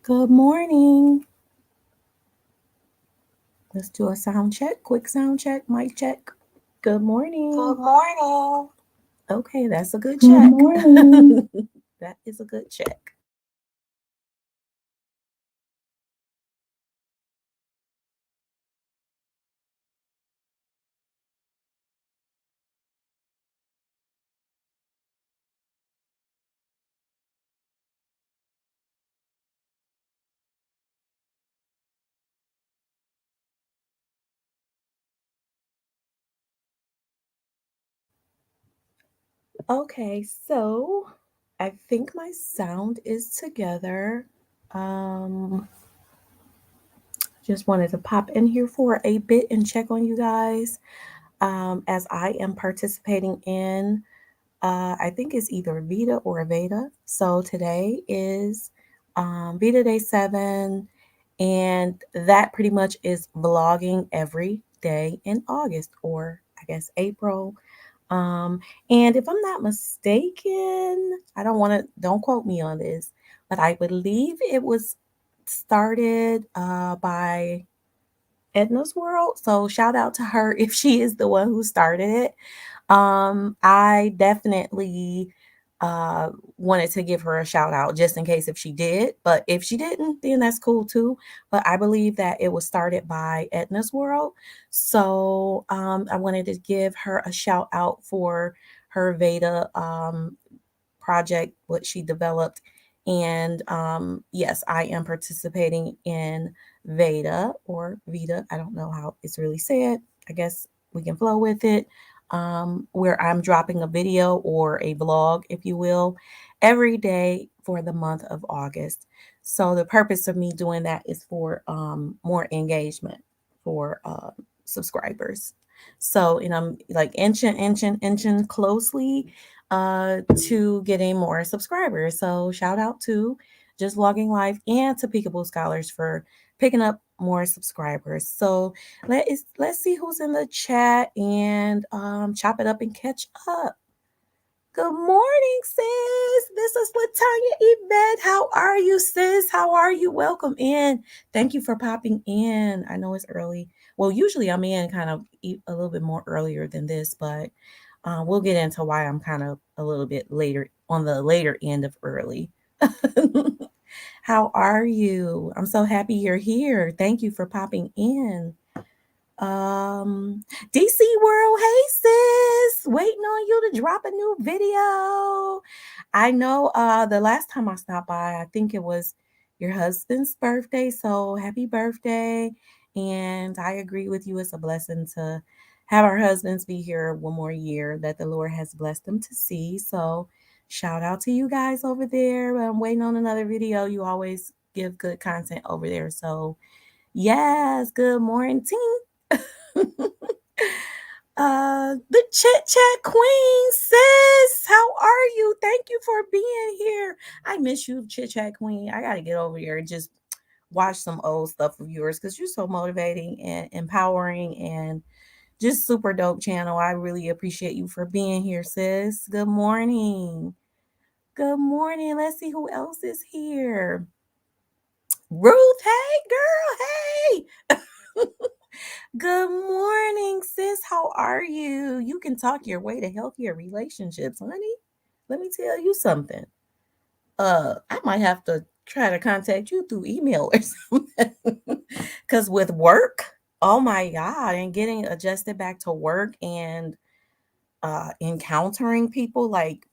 Good morning. Let's do a sound check. Quick sound check. Mic check. Good morning. Good morning. Okay, that's a good Good check. morning. That is a good check. Okay, so I think my sound is together. Um, just wanted to pop in here for a bit and check on you guys. As I am participating in I think it's either Vita or Veda. So today is Vita Day 7, and that pretty much is vlogging every day in August or I guess April. Um, and if I'm not mistaken, don't quote me on this, but I believe it was started by Edna's World. So shout out to her if she is the one who started it. I definitely uh wanted to give her a shout out just in case if she did, but if she didn't, then that's cool too. But I believe that it was started by Edna's World. So I wanted to give her a shout out for her Veda project, what she developed. And yes, I am participating in Veda or Vita. I don't know how it's really said. I guess we can flow with it. Where I'm dropping a video or a vlog, if you will, every day for the month of August. So the purpose of me doing that is for more engagement for subscribers. So, and I'm like inching closely to getting more subscribers. So shout out to Just Vlogging Life and to Peekaboo Scholars for picking up more subscribers. So let's see who's in the chat and chop it up and catch up. Good morning, sis. This is Latanya Yvette. How are you, sis? How are you? Welcome in. Thank you for popping in. I know it's early. Well, usually I'm in kind of a little bit more earlier than this, but we'll get into why I'm kind of a little bit later on the later end of early. How are you? I'm so happy you're here. Thank you for popping in. Um, DC World, hey sis, waiting on you to drop a new video. I know the last time I stopped by, I think it was your husband's birthday. So happy birthday. And I agree with you. It's a blessing to have our husbands be here one more year that the Lord has blessed them to see. So shout out to you guys over there. I'm waiting on another video. You always give good content over there. So yes, good morning. The chit chat queen, sis. How are you? Thank you for being here. I miss you, chit chat queen. I gotta get over here and just watch some old stuff of yours because you're so motivating and empowering and just super dope channel. I really appreciate you for being here, sis. Good morning. Good morning. Let's see who else is here. Ruth, hey girl, hey. Good morning, sis. How are you? You can talk your way to healthier relationships, honey. Let me tell you something. I might have to try to contact you through email or something. Cause with work, oh my God, and getting adjusted back to work and encountering people like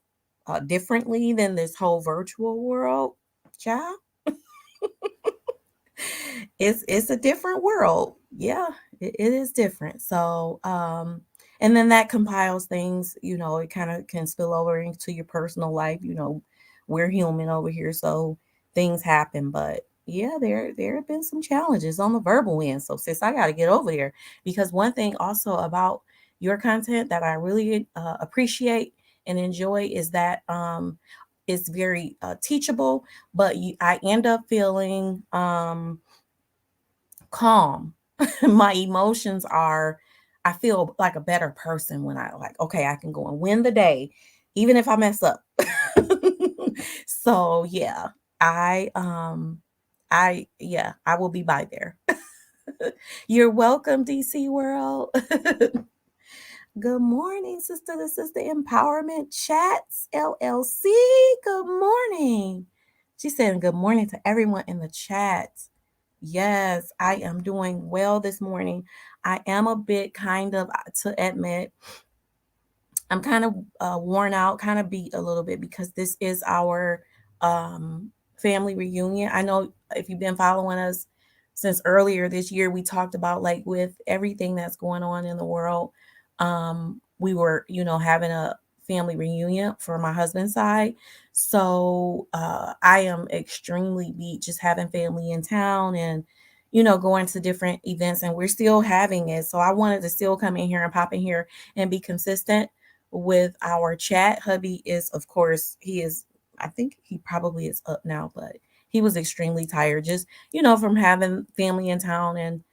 differently than this whole virtual world, child. It's a different world. Yeah, it is different. So and then that compiles things, it kind of can spill over into your personal life. We're human over here, so things happen. But yeah, there have been some challenges on the verbal end. So sis, I got to get over there because one thing also about your content that I really appreciate and enjoy is that it's very teachable, but I end up feeling calm. My emotions are, I feel like a better person when I like, okay, I can go and win the day, even if I mess up. So yeah, I I will be by there. You're welcome, DC World. Good morning, Sister to Sister Empowerment Chats LLC. Good morning. She's saying good morning to everyone in the chat. Yes, I am doing well this morning. I am a bit kind of to admit I'm kind of worn out, kind of beat a little bit because this is our family reunion. I know if you've been following us since earlier this year, we talked about like with everything that's going on in the world, we were, having a family reunion for my husband's side. So I am extremely beat just having family in town and going to different events, and we're still having it. So I wanted to still come in here and pop in here and be consistent with our chat. Hubby is, of course, I think he probably is up now, but he was extremely tired just, from having family in town and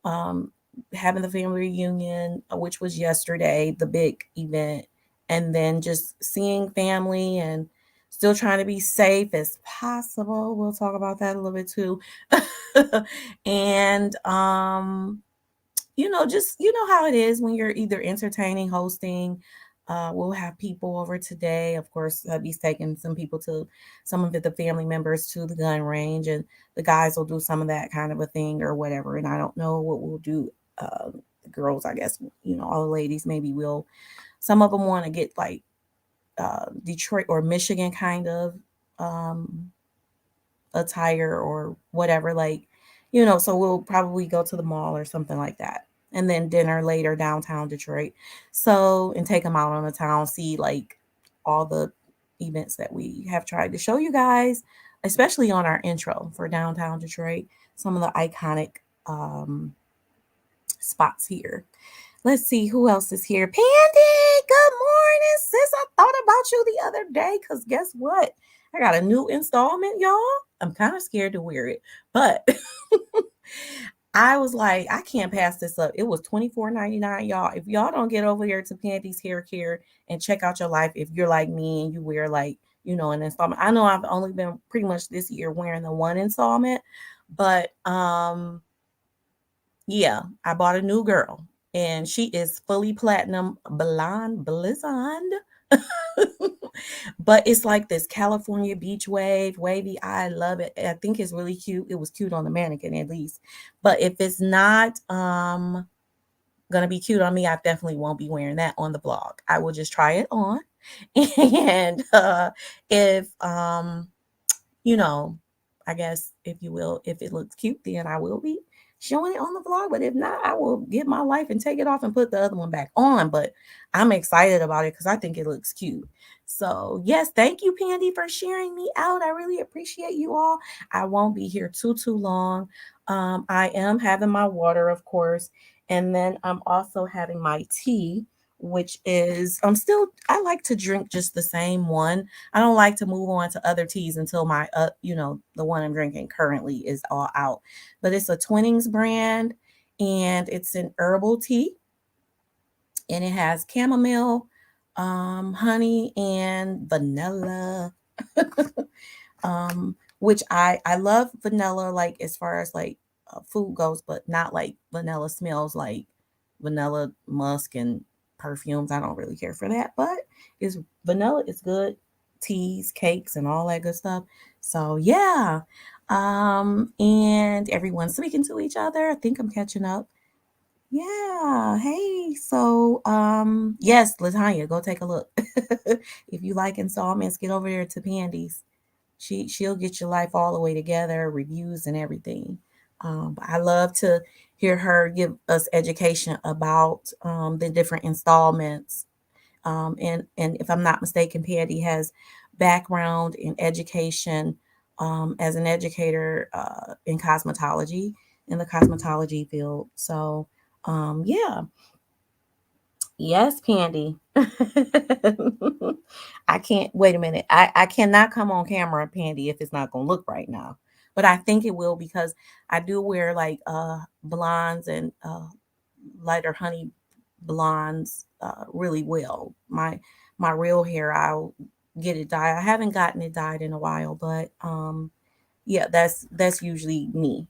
um, having the family reunion, which was yesterday, the big event, and then just seeing family and still trying to be safe as possible. We'll talk about that a little bit too. and just how it is when you're either entertaining, hosting. We'll have people over today. Of course, he's taking some of the family members to the gun range, and the guys will do some of that kind of a thing or whatever. And I don't know what we'll do. The girls, I guess, all the ladies maybe will. Some of them want to get like Detroit or Michigan kind of um, attire or whatever, like, so we'll probably go to the mall or something like that. And then dinner later downtown Detroit. So, and take them out on the town, see like all the events that we have tried to show you guys, especially on our intro for downtown Detroit, some of the iconic um, spots here. Let's see who else is here. Pandy, good morning, sis. I thought about you the other day because guess what? I got a new installment, y'all. I'm kind of scared to wear it, but I was like, I can't pass this up. It was $24.99, y'all. If y'all don't get over here to Pandy's Hair Care and check out your life, if you're like me and you wear like, an installment. I know I've only been pretty much this year wearing the one installment, but yeah, I bought a new girl and she is fully platinum blonde blonde. But it's like this California beach wavy. I love it. I think it's really cute. It was cute on the mannequin at least. But if it's not gonna be cute on me, I definitely won't be wearing that on the vlog. I will just try it on. And if you know, I guess if you will, if it looks cute, then I will be showing it on the vlog. But if not, I will get my life and take it off and put the other one back on. But I'm excited about it because I think it looks cute. So yes, thank you, Pandy, for sharing me out. I really appreciate you all. I won't be here too long. I am having my water, of course, and then I'm also having my tea, which is I like to drink just the same one. I don't like to move on to other teas until my the one I'm drinking currently is all out. But it's a Twinings brand and it's an herbal tea and it has chamomile, honey and vanilla. Which I love vanilla like as far as like food goes, but not like vanilla smells like vanilla musk and perfumes. I don't really care for that, but it's vanilla is good. Teas, cakes, and all that good stuff. So yeah. And everyone's speaking to each other. I think I'm catching up. Yeah. Hey. So yes, Latanya, go take a look. If you like installments, get over there to Pandy's. She'll get your life all the way together, reviews and everything. But I love to hear her give us education about the different installments. And if I'm not mistaken, Patty has background in education as an educator in cosmetology in the cosmetology field. So yeah, yes, Pandy. I can't wait a minute. I cannot come on camera, Pandy, if it's not gonna look right now. But I think it will because I do wear like blondes and lighter honey blondes really well. My real hair, I'll get it dyed. I haven't gotten it dyed in a while, but Yeah, that's usually me.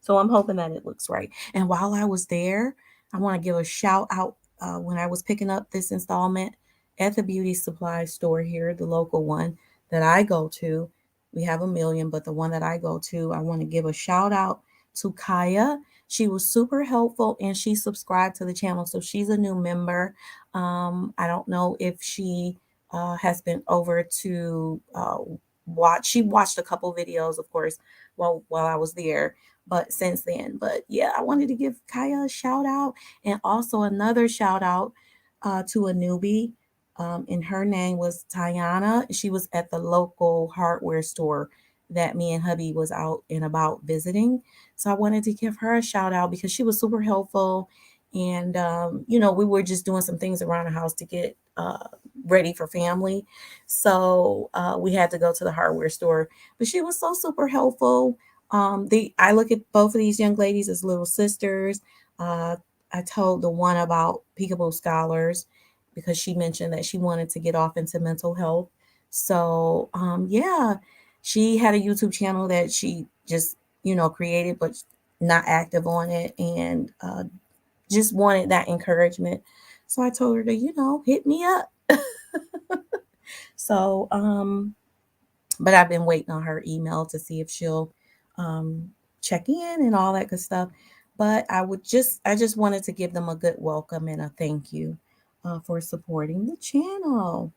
So I'm hoping that it looks right. And while I was there, I want to give a shout out when I was picking up this installment at the beauty supply store here, the local one that I go to. We have a million, but the one that I go to, I want to give a shout out to Kaya. She was super helpful and she subscribed to the channel. So she's a new member. I don't know if she has been over to she watched a couple videos, of course, while I was there, but since then. But yeah, I wanted to give Kaya a shout out and also another shout out to a newbie. And her name was Tiana. She was at the local hardware store that me and hubby was out and about visiting. So I wanted to give her a shout out because she was super helpful. And, we were just doing some things around the house to get ready for family. So we had to go to the hardware store, but she was so super helpful. I look at both of these young ladies as little sisters. Uh, I told the one about Peekaboo Scholars because she mentioned that she wanted to get off into mental health. So yeah, she had a YouTube channel that she just created, but not active on it, and just wanted that encouragement. So I told her to hit me up. So, but I've been waiting on her email to see if she'll um, check in and all that good stuff. But I just wanted to give them a good welcome and a thank you for supporting the channel.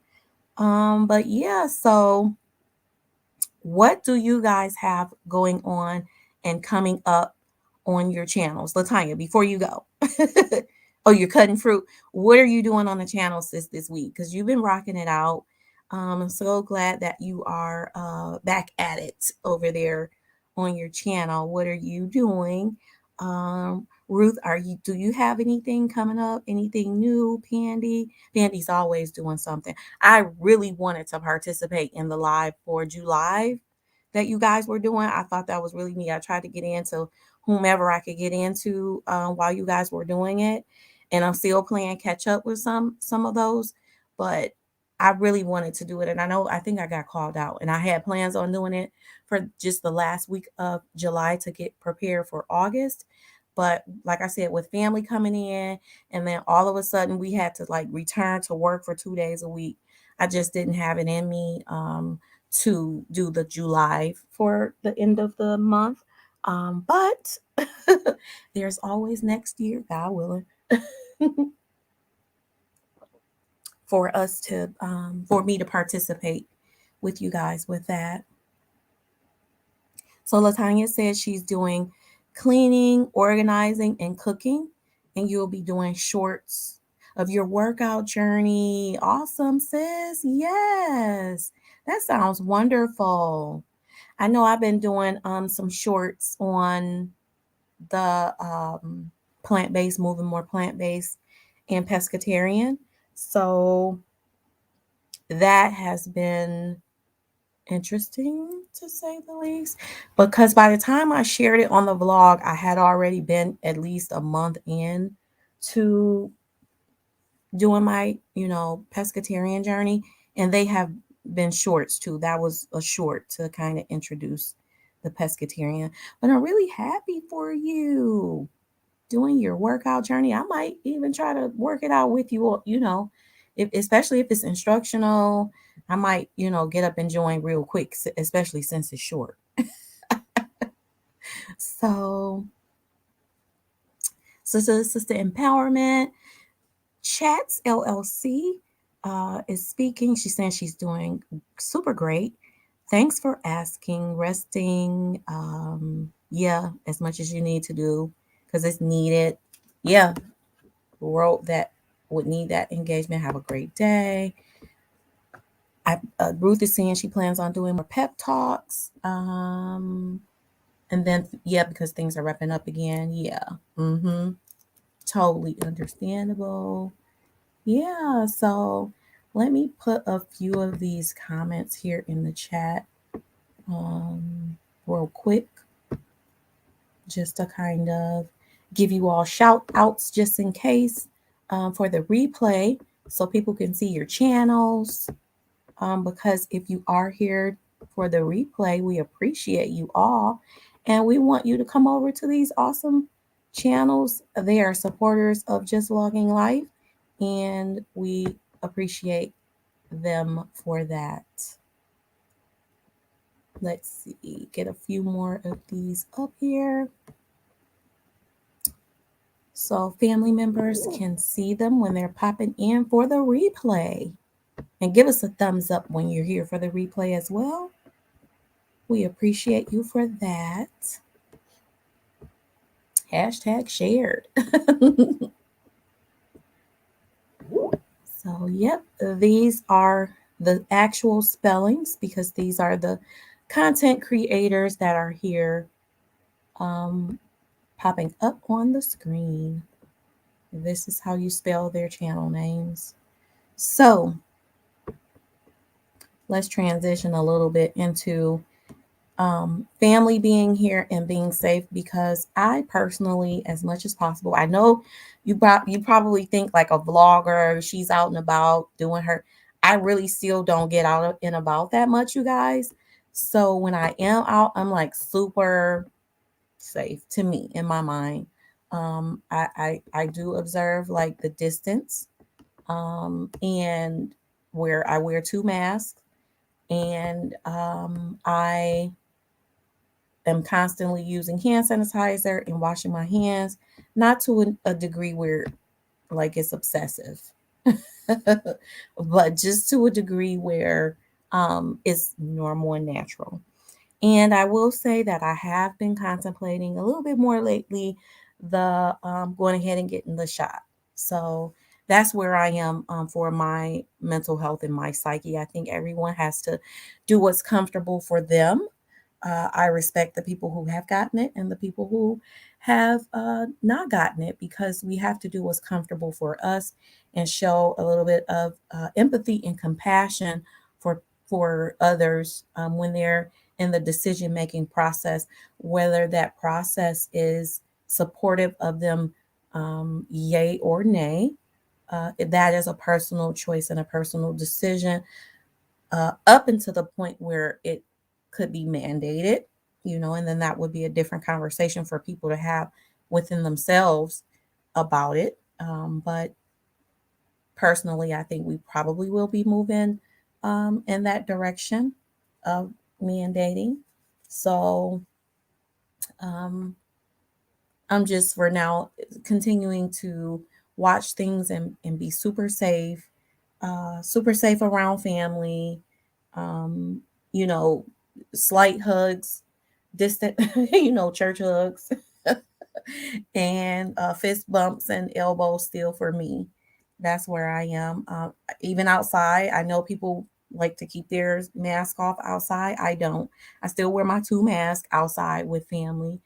But yeah, so what do you guys have going on and coming up on your channels? Latanya, before you go. Oh, you're cutting fruit. What are you doing on the channel, sis, this week? Because you've been rocking it out. I'm so glad that you are back at it over there on your channel. What are you doing? Ruth, do you have anything coming up? Anything new, Pandy? Pandy's always doing something. I really wanted to participate in the live for July that you guys were doing. I thought that was really neat. I tried to get into whomever I could get into while you guys were doing it, and I'm still playing catch up with some of those, but I really wanted to do it, and I think I got called out, and I had plans on doing it for just the last week of July to get prepared for August. But like I said, with family coming in, and then all of a sudden we had to like return to work for 2 days a week. I just didn't have it in me to do the July for the end of the month. But there's always next year, God willing, for us to for me to participate with you guys with that. So Latanya says she's doing cleaning, organizing, and cooking, and you'll be doing shorts of your workout journey. Awesome, sis. Yes. That sounds wonderful. I know I've been doing some shorts on the plant-based, moving more plant-based and pescatarian. So that has been interesting to say the least, because by the time I shared it on the vlog, I had already been at least a month in to doing my, pescatarian journey, and they have been shorts too. That was a short to kind of introduce the pescatarian. But I'm really happy for you doing your workout journey. I might even try to work it out with you, especially if it's instructional. I might, get up and join real quick, especially since it's short. So, Sister Empowerment Chats LLC is speaking. She's saying she's doing super great. Thanks for asking, resting. Yeah, as much as you need to do because it's needed. Yeah, world that would need that engagement. Have a great day. Ruth is saying she plans on doing more pep talks. And then yeah, because things are wrapping up again. Yeah. Mm-hmm. Totally understandable. Yeah. So let me put a few of these comments here in the chat real quick, just to kind of give you all shout outs just in case for the replay so people can see your channels. Because if you are here for the replay. We appreciate you all. And we want you to come over to these awesome channels. They are supporters of Just Logging Life, and we appreciate them for that. Let's see, get a few more of these up here. So family members can see them when they're popping in for the replay. And give us a thumbs up when you're here for the replay as well. We appreciate you for that. Hashtag shared. So, yep, these are the actual spellings because these are the content creators that are here um, popping up on the screen. This is how you spell their channel names. So, let's transition a little bit into family being here and being safe because I personally, as much as possible, I know you probably think like a vlogger, she's out and about doing her. I really still don't get out and about that much, you guys. So when I am out, I'm like super safe to me in my mind. I do observe like the distance, and where I wear two masks, and I am constantly using hand sanitizer and washing my hands, not to a degree where like it's obsessive, but just to a degree where it's normal and natural. And I will say that I have been contemplating a little bit more lately the going ahead and getting the shot. So that's where I am for my mental health and my psyche. I think everyone has to do what's comfortable for them. I respect the people who have gotten it and the people who have not gotten it because we have to do what's comfortable for us and show a little bit of empathy and compassion for others when they're in the decision making process, whether that process is supportive of them, yay or nay. That is a personal choice and a personal decision up until the point where it could be mandated, and then that would be a different conversation for people to have within themselves about it. But personally, I think we probably will be moving in that direction of mandating. So um, I'm just for now continuing to watch things and be super safe around family. Um, you know, slight hugs, distant, church hugs, and fist bumps and elbows still for me. That's where I am. Even outside, I know people like to keep their mask off outside. I don't. I still wear my two masks outside with family.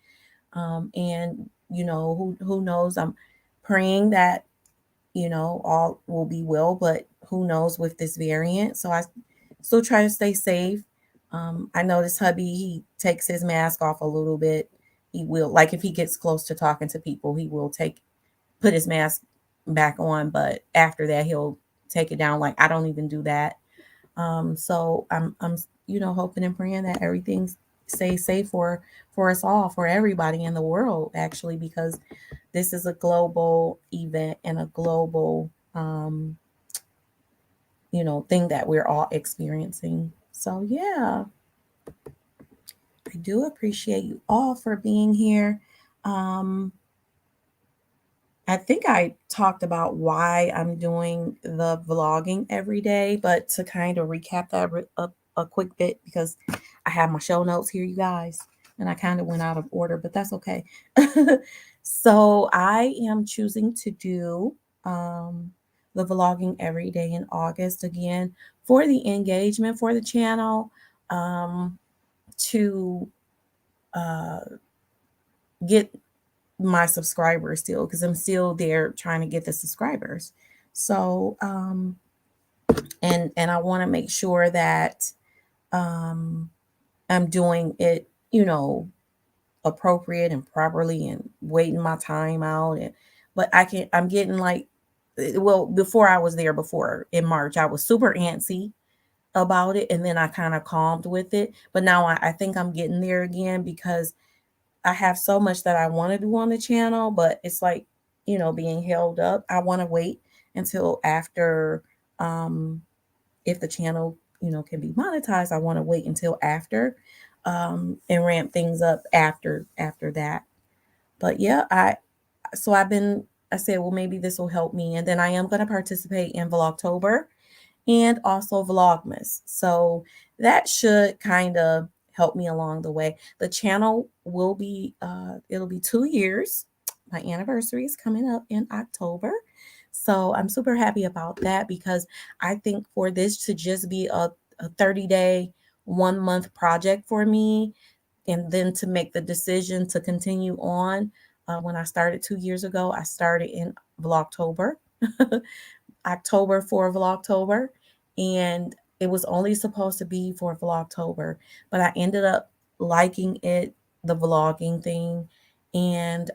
And who knows? I'm praying that all will be well, but who knows with this variant. So I still try to stay safe. I notice hubby, he takes his mask off a little bit. He will, like, if he gets close to talking to people, he will put his mask back on. But after that, he'll take it down. Like, I don't even do that. So I'm hoping and praying that everything stays safe for us all, for everybody in the world, actually, because this is a global event and a global thing that we're all experiencing. So yeah, I do appreciate you all for being here. um I think I talked about why I'm doing the vlogging every day, but to kind of recap that a quick bit, because I have my show notes here, you guys, and I kind of went out of order, but that's okay. So I am choosing to do the vlogging every day in August again for the engagement for the channel, to uh, get my subscribers still, because I'm still there trying to get the subscribers. So and I want to make sure that um I'm doing it, appropriate and properly and waiting my time out. And but I'm getting like, well, before I was there, before in March, I was super antsy. about it, and then I kind of calmed with it. But now I think I'm getting there again because I have so much that I want to do on the channel, but it's like, being held up. I want to wait until after, um, if the channel, can be monetized. I want to wait until after, and ramp things up after that. But yeah, so I said, well, maybe this will help me. And then I am going to participate in Vlogtober and also Vlogmas. So that should kind of help me along the way. The channel will be, it'll be 2 years. My anniversary is coming up in October. So I'm super happy about that because I think for this to just be a 30-day, 1 month project for me, and then to make the decision to continue on. When I started 2 years ago, I started in Vlogtober, October for Vlogtober, and it was only supposed to be for Vlogtober, but I ended up liking it, the vlogging thing, and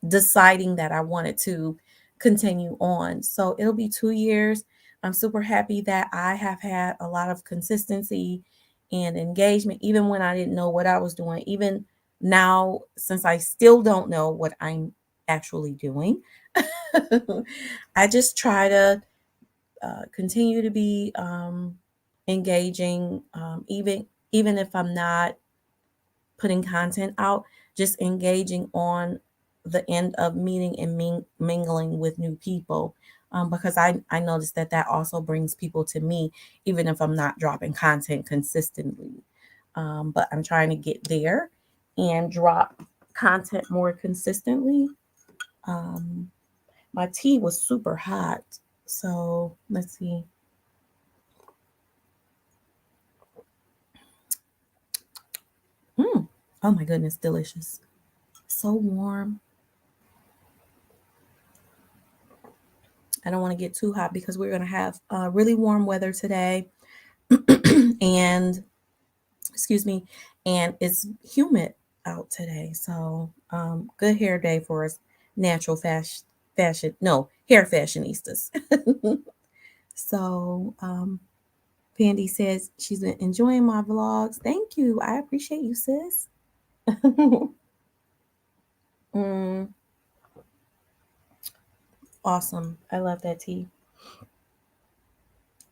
deciding that I wanted to continue on. So it'll be 2 years. I'm super happy that I have had a lot of consistency and engagement, even when I didn't know what I was doing. Even now, since I still don't know what I'm actually doing, I just try to continue to be engaging, even if I'm not putting content out, just engaging on the end of meeting and mingling with new people. Because I noticed that also brings people to me, even if I'm not dropping content consistently. But I'm trying to get there and drop content more consistently. Um, my tea was super hot. So let's see. Mm. Oh my goodness, delicious. So warm. I don't want to get too hot because we're going to have really warm weather today. And, excuse me, and it's humid out today. So, good hair day for us natural no, hair fashionistas. So, Pandy says she's been enjoying my vlogs. Thank you. I appreciate you, sis. mm, awesome. I love that tea.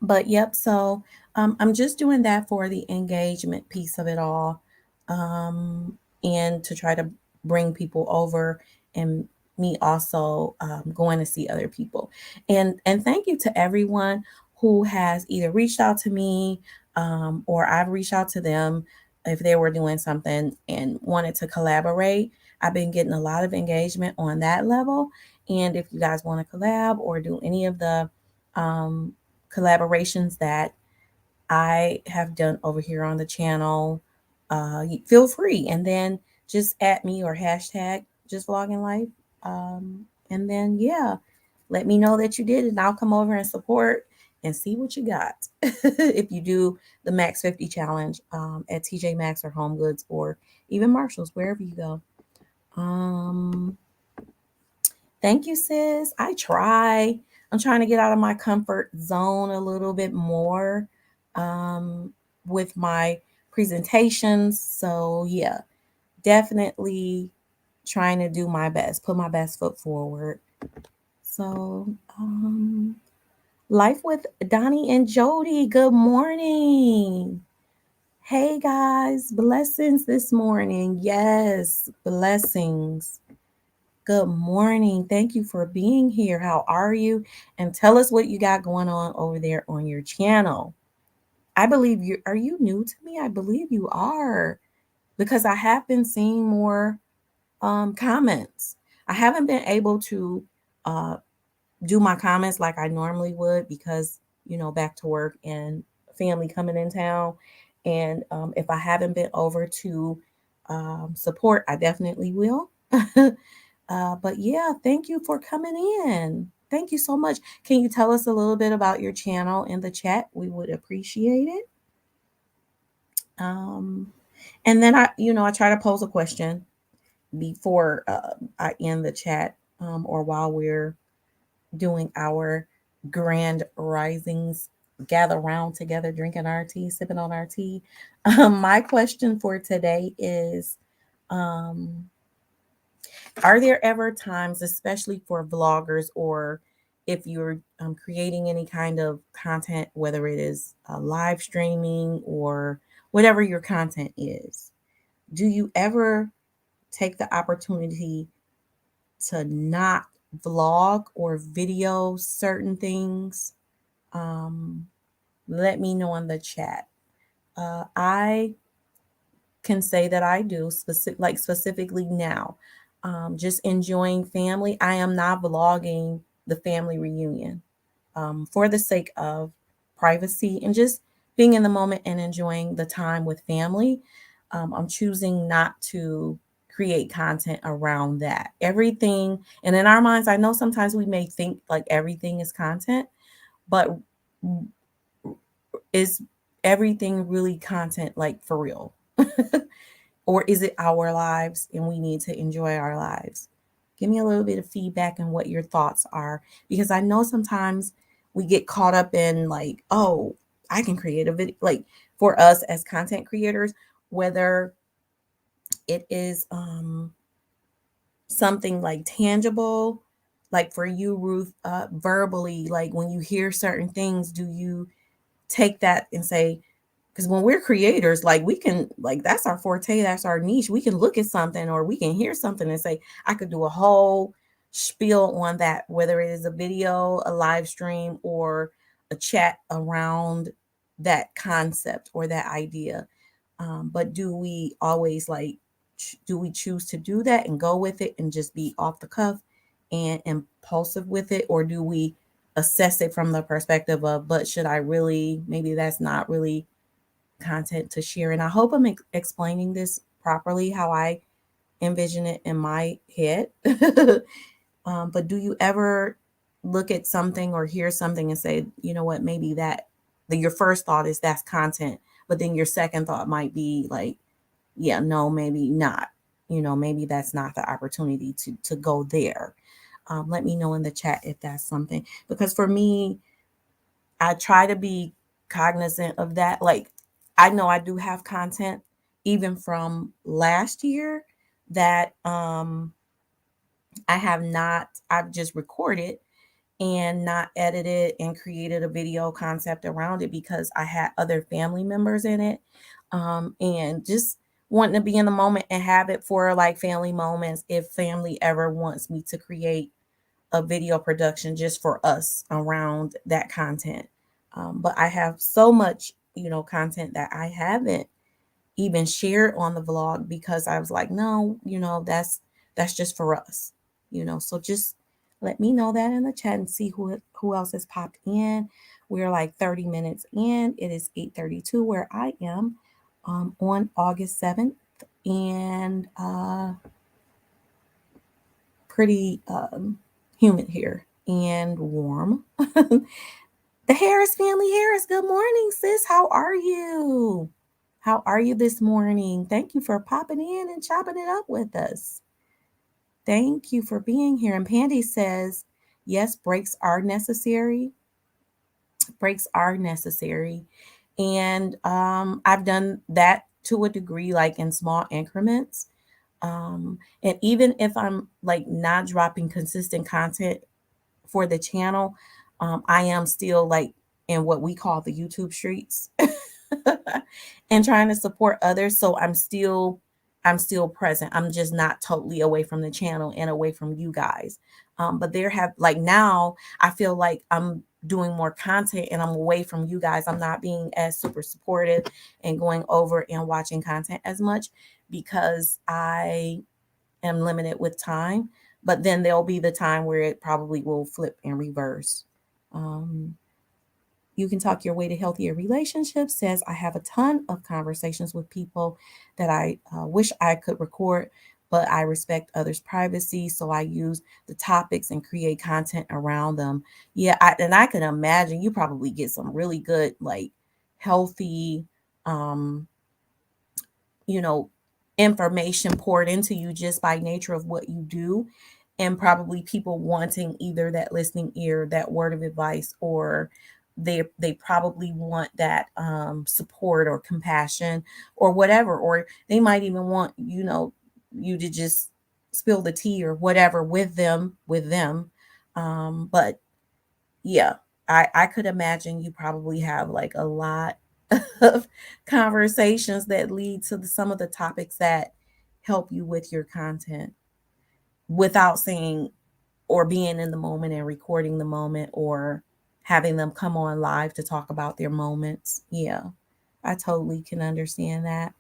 But yep, so I'm just doing that for the engagement piece of it all, and to try to bring people over, and me also going to see other people. And thank you to everyone who has either reached out to me, or I've reached out to them if they were doing something and wanted to collaborate. I've been getting a lot of engagement on that level. And if you guys want to collab or do any of the um, collaborations that I have done over here on the channel, feel free. And then just at me or hashtag just vlogging life. And then, yeah, let me know that you did, and I'll come over and support and see what you got. If you do the Max 50 challenge at TJ Maxx or Home Goods or even Marshalls, wherever you go. Um, Thank you, sis. I try. I'm trying to get out of my comfort zone a little bit more, um, with my presentations. So, yeah, definitely trying to do my best, put my best foot forward. So, life with Donnie and Jody. Good morning. Hey, guys. Blessings this morning. Yes, blessings. Good morning. Thank you for being here. How are you? And tell us what you got going on over there on your channel. I believe you are you new to me? I believe you are, because I have been seeing more comments. I haven't been able to uh, do my comments like I normally would because, back to work and family coming in town. And if I haven't been over to support, I definitely will. But yeah, thank you for coming in. Thank you so much. Can you tell us a little bit about your channel in the chat? We would appreciate it. Um, and then I try to pose a question before I end the chat, or while we're doing our grand risings gather around together, drinking our tea, sipping on our tea. My question for today is um, are there ever times, especially for vloggers or if you're creating any kind of content, whether it is live streaming or whatever your content is, do you ever take the opportunity to not vlog or video certain things? Um, Let me know in the chat. I can say that I do specifically now. Just enjoying family. I am not vlogging the family reunion for the sake of privacy and just being in the moment and enjoying the time with family. I'm choosing not to create content around that. Everything, and in our minds, I know sometimes we may think like everything is content, but is everything really content like for real? Or is it our lives and we need to enjoy our lives? Give me a little bit of feedback and what your thoughts are. Because I know sometimes we get caught up in like, oh, I can create a video. Like for us as content creators, whether it is something like tangible, like for you, Ruth, verbally, like when you hear certain things, do you take that and say, because when we're creators, like we can, like that's our forte, that's our niche. We can look at something or we can hear something and say, I could do a whole spiel on that, whether it is a video, a live stream, or a chat around that concept or that idea. But do we always like, do we choose to do that and go with it and just be off the cuff and impulsive with it? Or do we assess it from the perspective of, but should I really, maybe that's not really content to share. And I hope I'm explaining this properly, how I envision it in my head. But do you ever look at something or hear something and say, you know what, maybe that your first thought is that's content, but then your second thought might be like, yeah, no, maybe not. Maybe that's not the opportunity to go there. Let me know in the chat if that's something, because for me, I try to be cognizant of that. Like, I know I do have content even from last year that I have not, I've just recorded and not edited and created a video concept around it because I had other family members in it. And just wanting to be in the moment and have it for like family moments if family ever wants me to create a video production just for us around that content. But I have so much, content that I haven't even shared on the vlog because I was like, no, that's just for us, So just let me know that in the chat and see who else has popped in. We're like 30 minutes in. It is 8:32 where I am on August 7th, and pretty humid here and warm. The Harris family, Harris, good morning, sis. How are you? How are you this morning? Thank you for popping in and chopping it up with us. Thank you for being here. And Pandy says, yes, breaks are necessary. Breaks are necessary. And I've done that to a degree, like in small increments. And even if I'm like not dropping consistent content for the channel, I am still like in what we call the YouTube streets and trying to support others. So I'm still present. I'm just not totally away from the channel and away from you guys. But there have like now I feel like I'm doing more content and I'm away from you guys. I'm not being as super supportive and going over and watching content as much because I am limited with time. But then there'll be the time where it probably will flip and reverse. Um, you can talk your way to healthier relationships. Says, I have a ton of conversations with people that I wish I could record, but I respect others' privacy. So I use the topics and create content around them. Yeah. And I can imagine you probably get some really good, like healthy, um, you know, information poured into you just by nature of what you do. And probably people wanting either that listening ear, that word of advice, or they probably want that support or compassion or whatever, or they might even want you to just spill the tea or whatever with them. But yeah, I could imagine you probably have like a lot of conversations that lead to some of the topics that help you with your content without saying or being in the moment and recording the moment or having them come on live to talk about their moments. Yeah, I totally can understand that.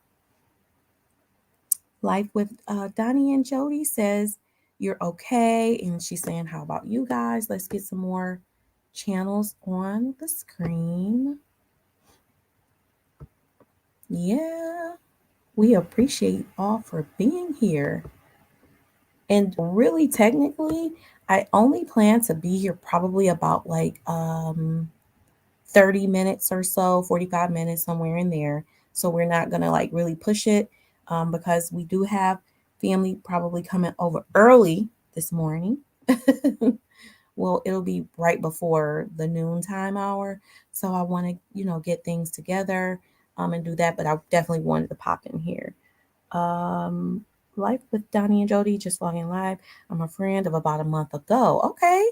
Life with Donnie and Jody says, you're okay. And she's saying, how about you guys? Let's get some more channels on the screen. Yeah, we appreciate all for being here. And really, technically, I only plan to be here probably about like 30 minutes or so, 45 minutes, somewhere in there. So we're not going to like really push it because we do have family probably coming over early this morning. Well, it'll be right before the noontime hour. So I want to, get things together and do that. But I definitely wanted to pop in here. Um, Life with Donnie and Jody, just logging live. I'm a friend of about a month ago. Okay.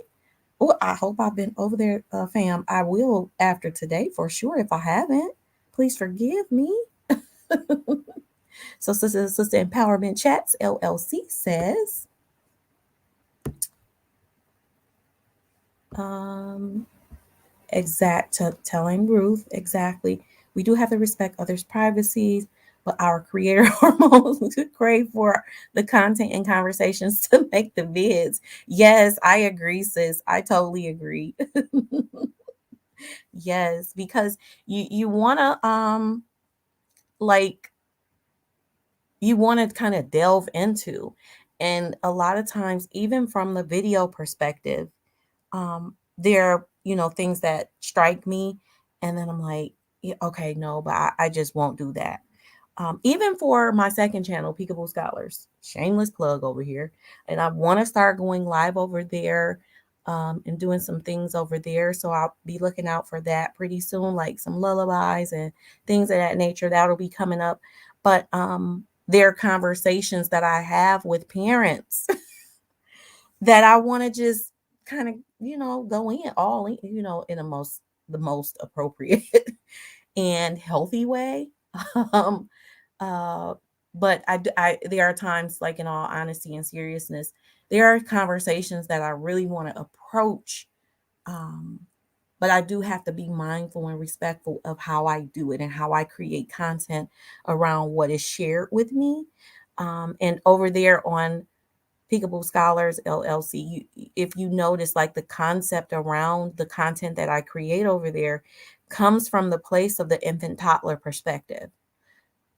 Well, I hope I've been over there, fam. I will after today for sure. If I haven't, please forgive me. So, Sister Empowerment Chats LLC says, um, telling Ruth exactly. We do have to respect others' privacies, but our creator hormones crave for the content and conversations to make the vids. Yes, I agree, sis. I totally agree. Yes, because you wanna like you want to kind of delve into, and a lot of times even from the video perspective, there are things that strike me, and then I'm like, yeah, okay, no, but I just won't do that. Even for my second channel, Peekaboo Scholars, shameless plug over here, and I want to start going live over there, and doing some things over there. So I'll be looking out for that pretty soon, like some lullabies and things of that nature. That'll be coming up. But there are conversations that I have with parents that I want to just kind of, go in all in, in the most appropriate and healthy way. Um, uh, but there are times, like in all honesty and seriousness, there are conversations that I really want to approach. Um, but I do have to be mindful and respectful of how I do it and how I create content around what is shared with me. And over there on Peekaboo Scholars LLC, if you notice, like the concept around the content that I create over there comes from the place of the infant toddler perspective,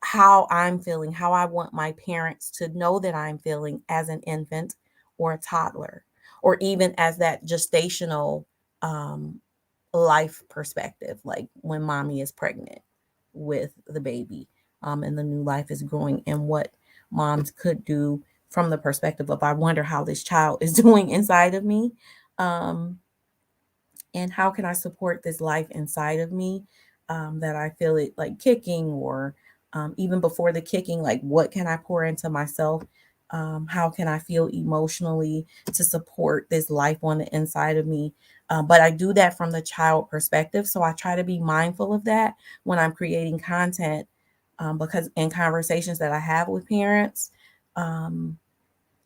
how I'm feeling, how I want my parents to know that I'm feeling as an infant or a toddler, or even as that gestational um, life perspective, like when mommy is pregnant with the baby, and the new life is growing, and what moms could do from the perspective of, I wonder how this child is doing inside of me. Um, and how can I support this life inside of me, that I feel it like kicking, or even before the kicking, like what can I pour into myself? How can I feel emotionally to support this life on the inside of me? But I do that from the child perspective. So I try to be mindful of that when I'm creating content, because in conversations that I have with parents, um,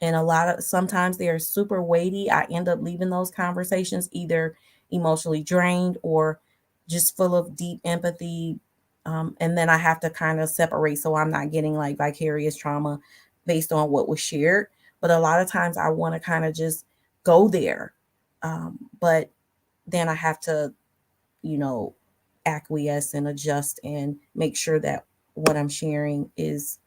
and a lot of sometimes they are super weighty, I end up leaving those conversations either emotionally drained or just full of deep empathy. And then I have to kind of separate so I'm not getting like vicarious trauma based on what was shared. But a lot of times I want to kind of just go there. But then I have to, you know, acquiesce and adjust and make sure that what I'm sharing is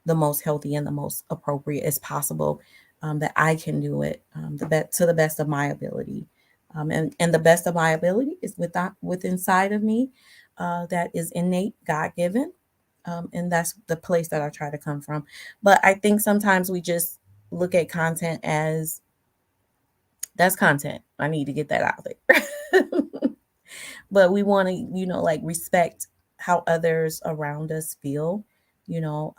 the most healthy and the most appropriate as possible, that I can do it, to the best of my ability. And the best of my ability is with inside of me, that is innate, God given. And that's the place that I try to come from. But I think sometimes we just look at content as, that's content. I need to get that out there. but we want to, like respect how others around us feel, you know.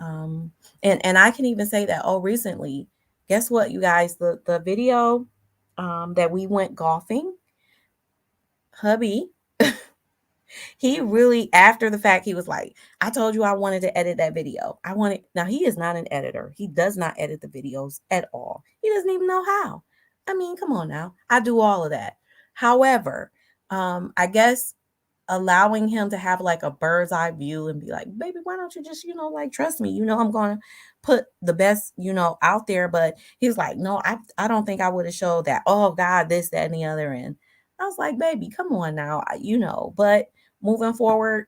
And I can even say that, oh, recently, guess what, you guys, the video that we went golfing, hubby, he really, after the fact, he was like, I told you I wanted to edit that video. I wanted, now he is not an editor. He does not edit the videos at all. He doesn't even know how. I mean, come on now. I do all of that. However, I guess allowing him to have like a bird's eye view and be like, baby, why don't you just, like trust me, I'm going to put the best, out there. But he was like, no, I don't think I would have showed that. Oh God, this, that, and the other. And I was like, baby, come on now, but moving forward,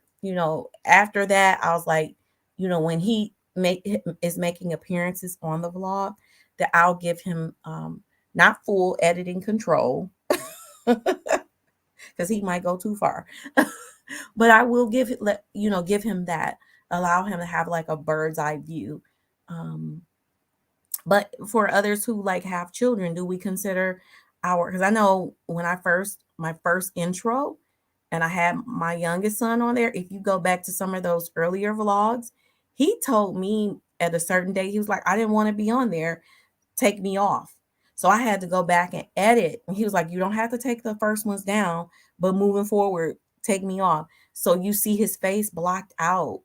after that, I was like, when he is making appearances on the vlog, that I'll give him not full editing control because he might go too far. But I will give him that, allow him to have like a bird's eye view. Um, but for others who like have children, do we consider because I know when my first intro, and I had my youngest son on there. If you go back to some of those earlier vlogs, he told me at a certain day, he was like, I didn't want to be on there, take me off. So I had to go back and edit. And he was like, you don't have to take the first ones down, but moving forward, take me off. So you see his face blocked out,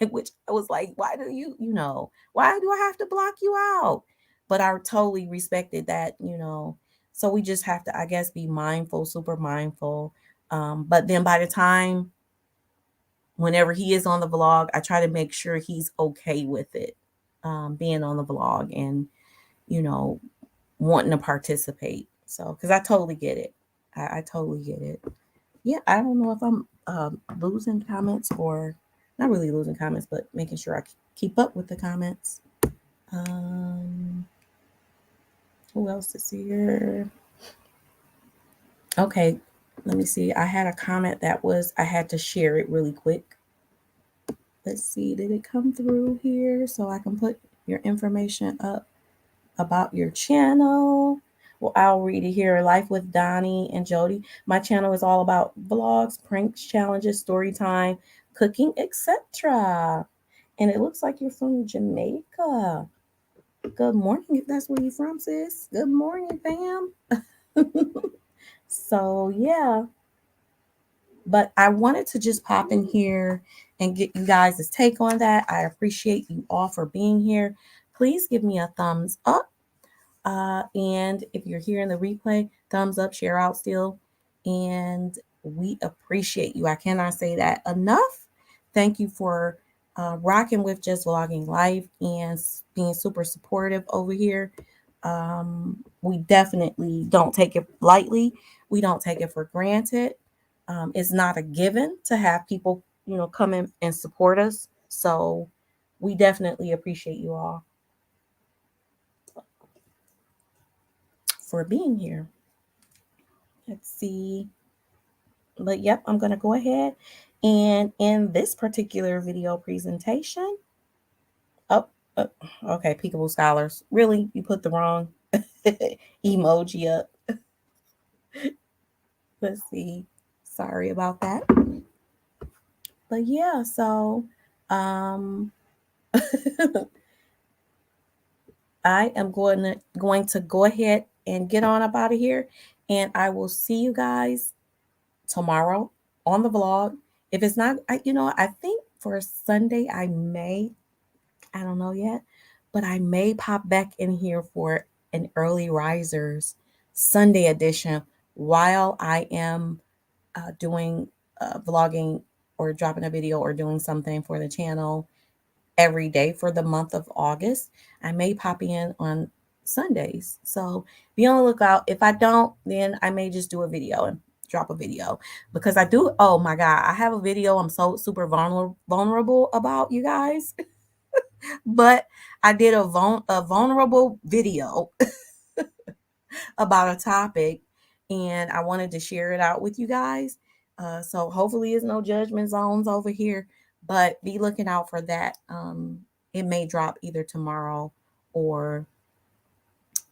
which I was like, why do why do I have to block you out? But I totally respected that, So we just have to, I guess, be mindful, super mindful. But then by the time, whenever he is on the vlog, I try to make sure he's okay with it, being on the vlog and, you know, wanting to participate. So, because I totally get it. I totally get it. Yeah, I don't know if I'm losing comments or not really losing comments, but making sure I keep up with the comments. Um, who else is here? Okay, let me see. I had a comment that was, I had to share it really quick. Let's see, did it come through here so I can put your information up about your channel? Well, I'll read it here. Life with Donnie and Jody. My channel is all about vlogs, pranks, challenges, story time, cooking, etc. And it looks like you're from Jamaica. Good morning, if that's where you're from, sis. Good morning, fam. So yeah, but I wanted to just pop in here and get you guys' take on that. I appreciate you all for being here. Please give me a thumbs up. And if you're here in the replay, thumbs up, share out still. And we appreciate you. I cannot say that enough. Thank you for rocking with Just Vlogging Life and being super supportive over here. We definitely don't take it lightly. We don't take it for granted. It's not a given to have people, come in and support us. So we definitely appreciate you all for being here. Let's see. But yep, I'm going to go ahead and in this particular video presentation, oh, okay, Peekaboo Scholars. Really? You put the wrong emoji up. Let's see. Sorry about that. But yeah, so um I am going to go ahead and get on up out of here, and I will see you guys tomorrow on the vlog. If it's not, I think for Sunday I don't know yet, but I may pop back in here for an early risers Sunday edition while I am doing vlogging or dropping a video or doing something for the channel every day for the month of August. I may pop in on Sundays. So be on the lookout. If I don't, then I may just do a video and drop a video because I do. Oh my God, I have a video I'm so super vulnerable about, you guys. But I did a vulnerable video about a topic and I wanted to share it out with you guys. So hopefully there's no judgment zones over here, but be looking out for that. It may drop either tomorrow or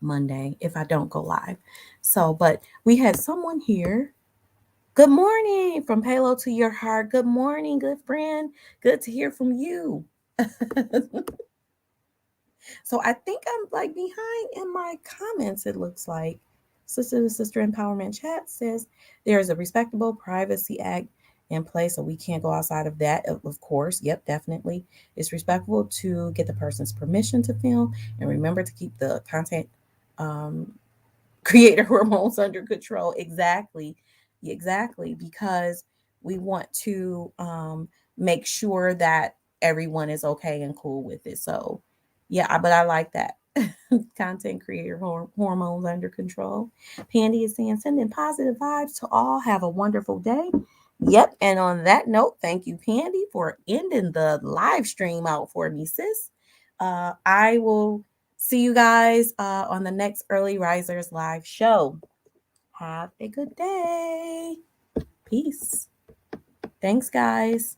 Monday if I don't go live. So, but we had someone here. Good morning from Palo to your heart. Good morning, good friend. Good to hear from you. So I think I'm like behind in my comments, it looks like. Sister to Sister Empowerment Chat says there is a respectable Privacy Act in place, so we can't go outside of that, of course. Yep, definitely. It's respectable to get the person's permission to film and remember to keep the content um, creator hormones under control. Exactly, because we want to make sure that everyone is okay and cool with it. So yeah, but I like that. Content creator hormones under control. Pandy is saying sending positive vibes to all. Have a wonderful day. Yep, and on that note, thank you, Pandy, for ending the live stream out for me, sis. I will see you guys on the next Early Risers live show. Have a good day. Peace. Thanks, guys.